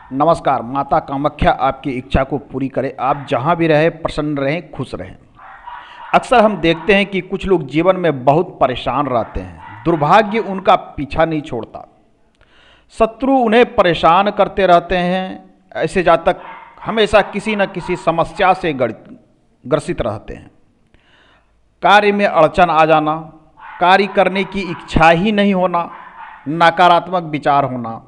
नमस्कार। माता कामाख्या आपकी इच्छा को पूरी करे। आप जहाँ भी रहें प्रसन्न रहें, खुश रहें। अक्सर हम देखते हैं कि कुछ लोग जीवन में बहुत परेशान रहते हैं। दुर्भाग्य उनका पीछा नहीं छोड़ता। शत्रु उन्हें परेशान करते रहते हैं। ऐसे जातक हमेशा किसी न किसी समस्या से ग्रसित रहते हैं। कार्य में अड़चन आ जाना, कार्य करने की इच्छा ही नहीं होना, नकारात्मक विचार होना,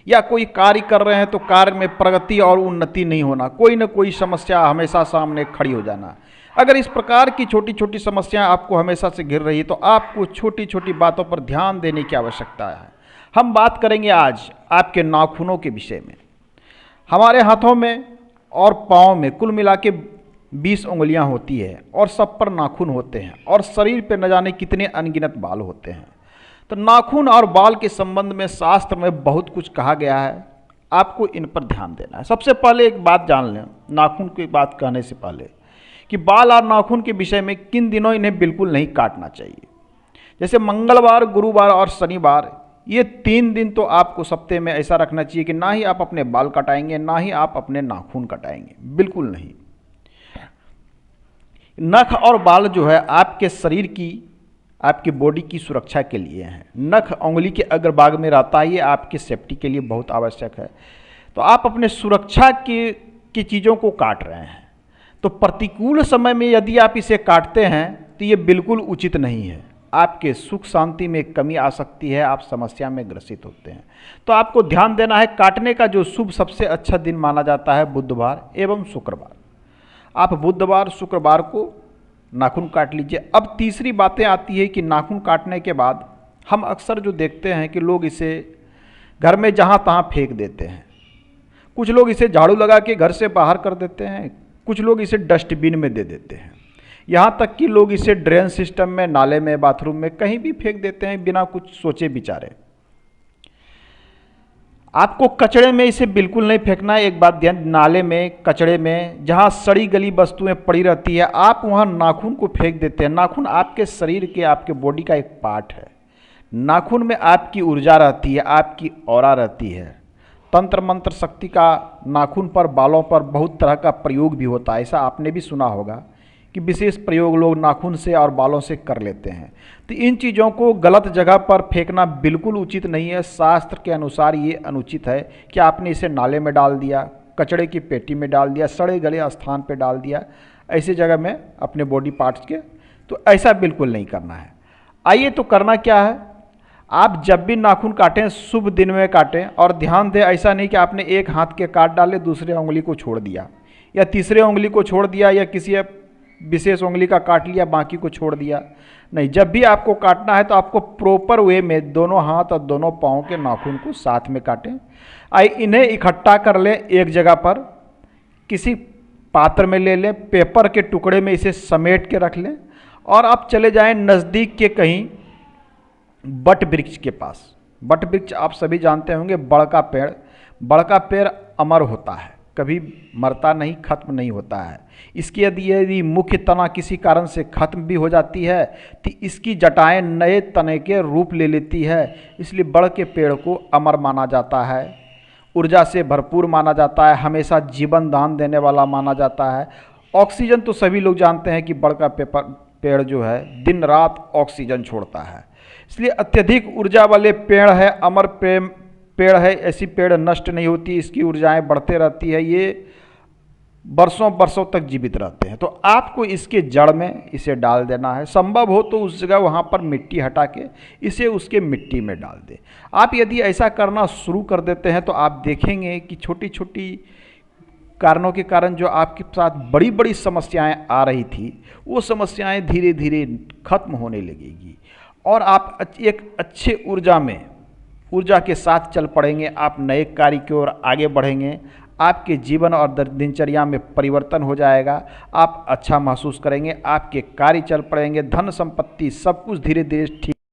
या कोई कार्य कर रहे हैं तो कार्य में प्रगति और उन्नति नहीं होना, कोई न कोई समस्या हमेशा सामने खड़ी हो जाना। अगर इस प्रकार की छोटी छोटी समस्याएं आपको हमेशा से घिर रही तो आपको छोटी छोटी बातों पर ध्यान देने की आवश्यकता है। हम बात करेंगे आज आपके नाखूनों के विषय में। हमारे हाथों में और पाँव में कुल मिला के 20 उंगलियां होती है और सब पर नाखून होते हैं और शरीर पर न जाने कितने अनगिनत बाल होते हैं। तो नाखून और बाल के संबंध में शास्त्र में बहुत कुछ कहा गया है, आपको इन पर ध्यान देना है। सबसे पहले एक बात जान लें नाखून की बात कहने से पहले कि बाल और नाखून के विषय में किन दिनों इन्हें बिल्कुल नहीं काटना चाहिए। जैसे मंगलवार, गुरुवार और शनिवार, ये 3 दिन तो आपको सप्ताह में ऐसा रखना चाहिए कि ना ही आप अपने बाल कटाएंगे ना ही आप अपने नाखून कटाएंगे, बिल्कुल नहीं। नख और बाल जो है आपके शरीर की, आपकी बॉडी की सुरक्षा के लिए हैं। नख उंगली के अग्रभाग में रहता है, ये आपके सेफ्टी के लिए बहुत आवश्यक है। तो आप अपने सुरक्षा की चीज़ों को काट रहे हैं, तो प्रतिकूल समय में यदि आप इसे काटते हैं तो ये बिल्कुल उचित नहीं है। आपके सुख शांति में कमी आ सकती है, आप समस्या में ग्रसित होते हैं। तो आपको ध्यान देना है। काटने का जो शुभ सबसे अच्छा दिन माना जाता है बुधवार एवं शुक्रवार। आप बुधवार शुक्रवार को नाखून काट लीजिए। अब तीसरी बातें आती है कि नाखून काटने के बाद हम अक्सर जो देखते हैं कि लोग इसे घर में जहाँ तहाँ फेंक देते हैं। कुछ लोग इसे झाड़ू लगा के घर से बाहर कर देते हैं, कुछ लोग इसे डस्टबिन में दे देते हैं, यहाँ तक कि लोग इसे ड्रेन सिस्टम में, नाले में, बाथरूम में कहीं भी फेंक देते हैं बिना कुछ सोचे विचारे। आपको कचड़े में इसे बिल्कुल नहीं फेंकना है। एक बात ध्यान, नाले में, कचड़े में, जहाँ सड़ी गली वस्तुएं पड़ी रहती है आप वहाँ नाखून को फेंक देते हैं। नाखून आपके शरीर के, आपके बॉडी का एक पार्ट है। नाखून में आपकी ऊर्जा रहती है, आपकी ऑरा रहती है। तंत्र मंत्र शक्ति का नाखून पर, बालों पर बहुत तरह का प्रयोग भी होता है। ऐसा आपने भी सुना होगा कि विशेष प्रयोग लोग नाखून से और बालों से कर लेते हैं। तो इन चीज़ों को गलत जगह पर फेंकना बिल्कुल उचित नहीं है। शास्त्र के अनुसार ये अनुचित है कि आपने इसे नाले में डाल दिया, कचड़े की पेटी में डाल दिया, सड़े गले स्थान पर डाल दिया, ऐसी जगह में अपने बॉडी पार्ट्स के, तो ऐसा बिल्कुल नहीं करना है। आइए तो करना क्या है, आप जब भी नाखून काटें शुभ दिन में काटें। और ध्यान दें, ऐसा नहीं कि आपने एक हाथ के काट डाले, दूसरे उंगली को छोड़ दिया, या तीसरे उंगली को छोड़ दिया, या किसी विशेष उंगली का काट लिया बाकी को छोड़ दिया। नहीं, जब भी आपको काटना है तो आपको प्रॉपर वे में दोनों हाथ और दोनों पाँव के नाखून को साथ में काटें। इन्हें इकट्ठा कर लें एक जगह पर, किसी पात्र में ले लें, पेपर के टुकड़े में इसे समेट के रख लें और आप चले जाएं नज़दीक के कहीं बट वृक्ष के पास। बट वृक्ष आप सभी जानते होंगे, बड़ का पेड़। बड़ का पेड़ अमर होता है, कभी मरता नहीं, खत्म नहीं होता है। इसकी यदि मुख्य तना किसी कारण से खत्म भी हो जाती है तो इसकी जटाएं नए तने के रूप ले लेती है। इसलिए बड़ के पेड़ को अमर माना जाता है, ऊर्जा से भरपूर माना जाता है, हमेशा जीवन दान देने वाला माना जाता है। ऑक्सीजन तो सभी लोग जानते हैं कि बड़ का पेड़ जो है दिन रात ऑक्सीजन छोड़ता है, इसलिए अत्यधिक ऊर्जा वाले पेड़ है, अमर पेड़ है। ऐसी पेड़ नष्ट नहीं होती, इसकी ऊर्जाएं बढ़ते रहती है, ये बरसों बरसों तक जीवित रहते हैं। तो आपको इसके जड़ में इसे डाल देना है। संभव हो तो उस जगह वहाँ पर मिट्टी हटा के इसे उसके मिट्टी में डाल दें। आप यदि ऐसा करना शुरू कर देते हैं तो आप देखेंगे कि छोटी छोटी कारणों के कारण जो आपके साथ बड़ी बड़ी समस्याएं आ रही थी वो समस्याएं धीरे धीरे खत्म होने लगेगी और आप एक अच्छे ऊर्जा के साथ चल पड़ेंगे। आप नए कार्य की ओर आगे बढ़ेंगे, आपके जीवन और दिनचर्या में परिवर्तन हो जाएगा, आप अच्छा महसूस करेंगे, आपके कार्य चल पड़ेंगे, धन संपत्ति सब कुछ धीरे धीरे ठीक